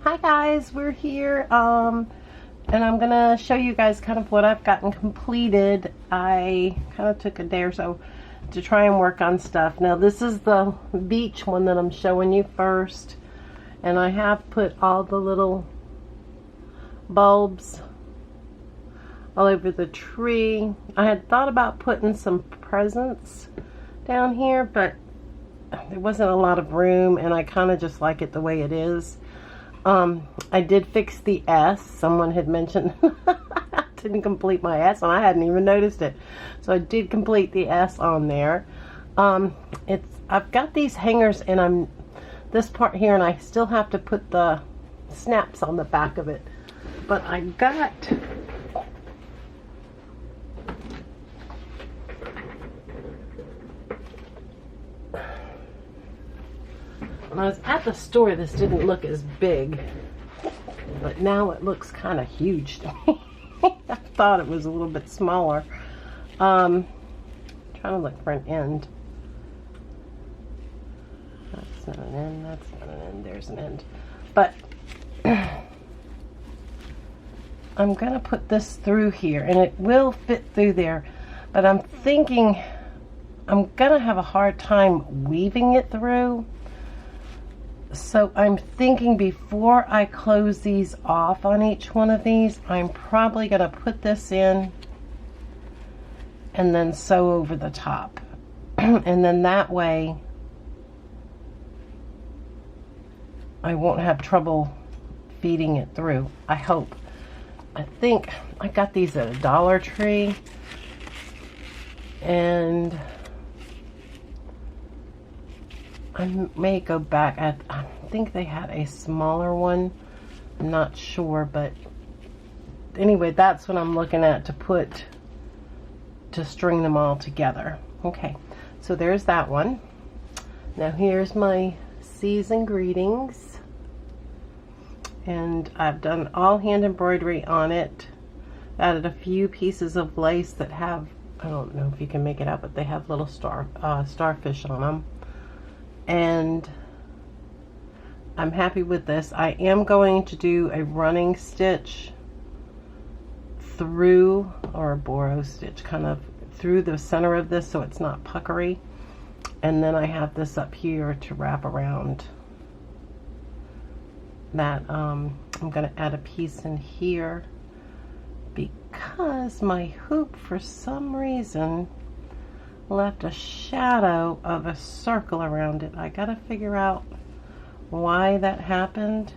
Hi guys, we're here and I'm gonna show you guys kind of what I've gotten completed. I kind of took a day or so to try and work on stuff. Now this is the beach one that I'm showing you first, and I have put all the little bulbs all over the tree. I had thought about putting some presents down here, but there wasn't a lot of room and I kind of just like it the way it is. I did fix the S. Someone had mentioned I didn't complete my S and I hadn't even noticed it. So I did complete the S on there. I've got these hangers and this part here, and I still have to put the snaps on the back of it. But I got when I was at the store, this didn't look as big, but now it looks kind of huge to me. I thought it was a little bit smaller. Trying to look for an end. That's not an end, that's not an end, there's an end. But I'm gonna put this through here and it will fit through there, but I'm thinking I'm gonna have a hard time weaving it through. So I'm thinking before I close these off on each one of these, I'm probably going to put this in and then sew over the top. And then that way I won't have trouble feeding it through, I hope. I think I got these at a Dollar Tree, and I may go back. I think they had a smaller one. I'm not sure, but anyway, that's what I'm looking at to string them all together. Okay, so there's that one. Now here's my season greetings, and I've done all hand embroidery on it. Added a few pieces of lace that have, I don't know if you can make it out, but they have little starfish on them. And I'm happy with this. I am going to do a running stitch through, or a borrow stitch kind of through the center of this so it's not puckery, and then I have this up here to wrap around that. I'm going to add a piece in here because my hoop for some reason left a shadow of a circle around it. I gotta figure out why that happened.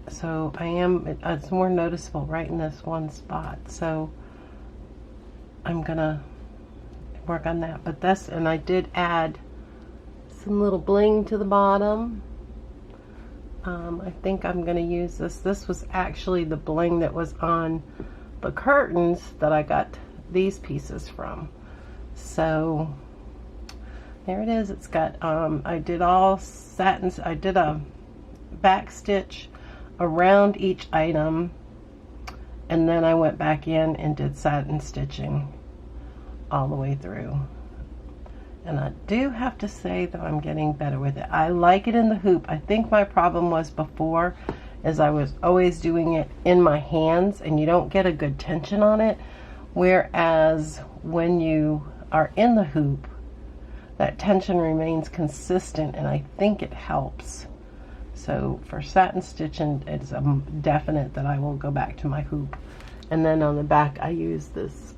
So it's more noticeable right in this one spot, so I'm gonna work on that. But and I did add some little bling to the bottom. I think I'm gonna use this. This was actually the bling that was on the curtains that I got these pieces from. So there it is. It's got I did all satins. I did a back stitch around each item, and then I went back in and did satin stitching all the way through. And I do have to say that I'm getting better with it. I like it in the hoop. I think my problem was before is I was always doing it in my hands and you don't get a good tension on it, whereas when you are in the hoop, that tension remains consistent, and I think it helps. So for satin stitching, it's a definite that I will go back to my hoop. And then on the back I use this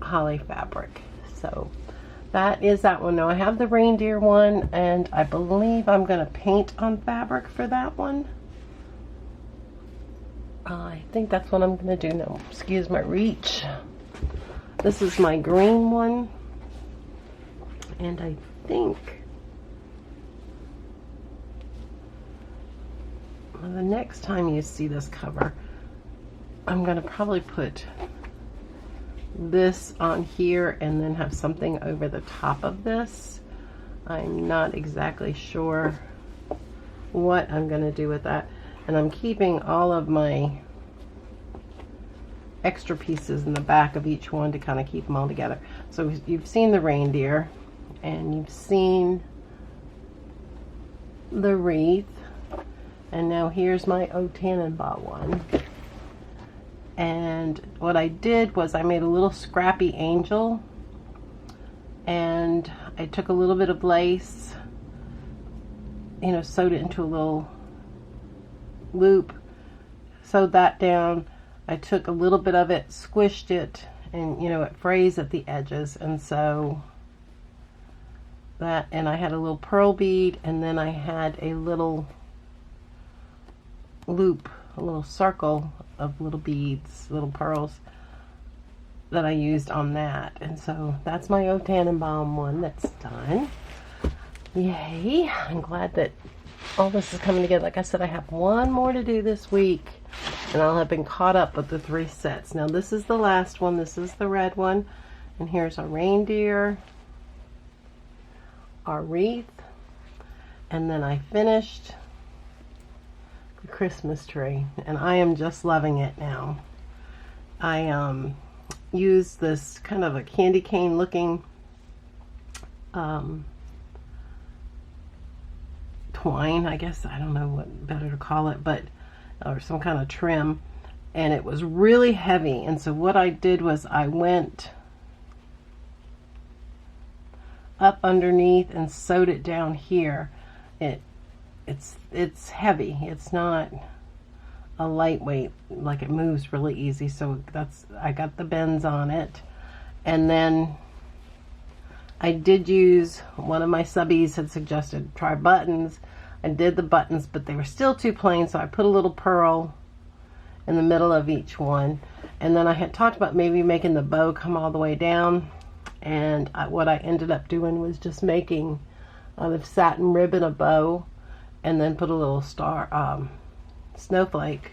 holly fabric. So that is that one. Now I have the reindeer one, and I believe I'm going to paint on fabric for that one. I think that's what I'm going to do now. Excuse my reach. This is my green one, and I think the next time you see this cover, I'm going to probably put this on here and then have something over the top of this. I'm not exactly sure what I'm going to do with that. And I'm keeping all of my extra pieces in the back of each one to kind of keep them all together. So you've seen the reindeer, and you've seen the wreath. And now here's my O Tannenbaum one. And what I did was I made a little scrappy angel, and I took a little bit of lace, you know, sewed it into a little loop, sewed that down. I took a little bit of it, squished it, and you know, it frays at the edges, and so that, and I had a little pearl bead, and then I had a little loop, a little circle of little beads, little pearls that I used on that. And so that's my O Tannenbaum one that's done. Yay. I'm glad that all this is coming together. Like I said, I have one more to do this week, and I'll have been caught up with the 3 sets. Now this is the last one. This is the red one, and here's our reindeer, our wreath, and then I finished the Christmas tree, and I am just loving it now. I used this kind of a candy cane looking twine, I guess, I don't know what better to call it, but or some kind of trim, and it was really heavy. And so what I did was I went up underneath and sewed it down here. It's heavy. It's not a lightweight, like it moves really easy. So that's, I got the bends on it. And then I did use, one of my subbies had suggested try buttons. I did the buttons, but they were still too plain, so I put a little pearl in the middle of each one. And then I had talked about maybe making the bow come all the way down, and what I ended up doing was just making out of satin ribbon a bow, and then put a little star snowflake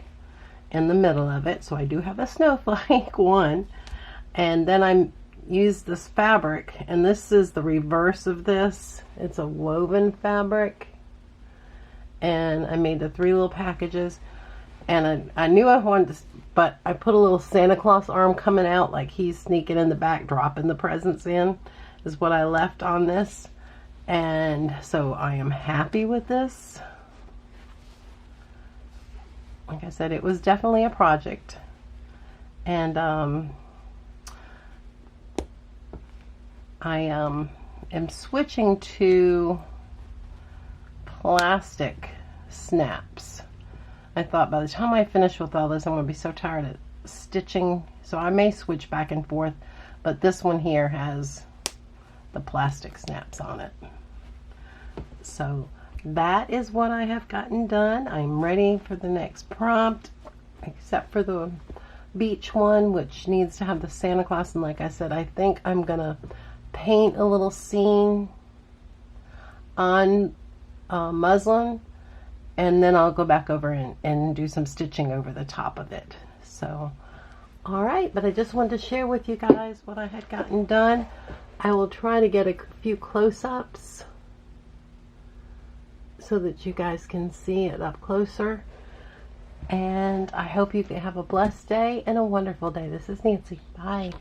in the middle of it. So I do have a snowflake one. And then I used this fabric, and this is the reverse of this. It's a woven fabric, and I made the 3 little packages. And I knew I wanted to, but I put a little Santa Claus arm coming out, like he's sneaking in the back, dropping the presents in, is what I left on this. And so I am happy with this. Like I said, it was definitely a project. And I am switching to plastic snaps. I thought by the time I finish with all this, I'm going to be so tired of stitching. So I may switch back and forth, but this one here has the plastic snaps on it. So that is what I have gotten done. I'm ready for the next prompt, except for the beach one, which needs to have the Santa Claus. And like I said, I think I'm gonna paint a little scene on muslin, and then I'll go back over and do some stitching over the top of it. So all right, but I just wanted to share with you guys what I had gotten done. I will try to get a few close-ups so that you guys can see it up closer. And I hope you can have a blessed day and a wonderful day. This is Nancy. Bye.